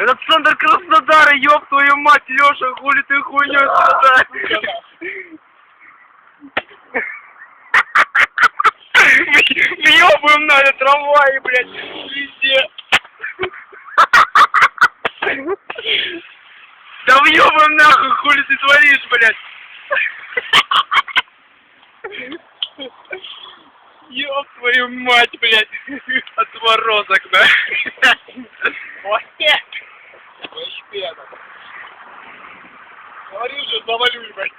Это центр Краснодара, ёб твою мать, Лёша, хули ты хуйнёй страдаешь? Въёбываем на трамвае, блядь, везде. Да въёбываем нахуй, хули ты творишь, блядь. Ёб твою мать, блядь, отморозок, да? Говори же, завалю, блядь.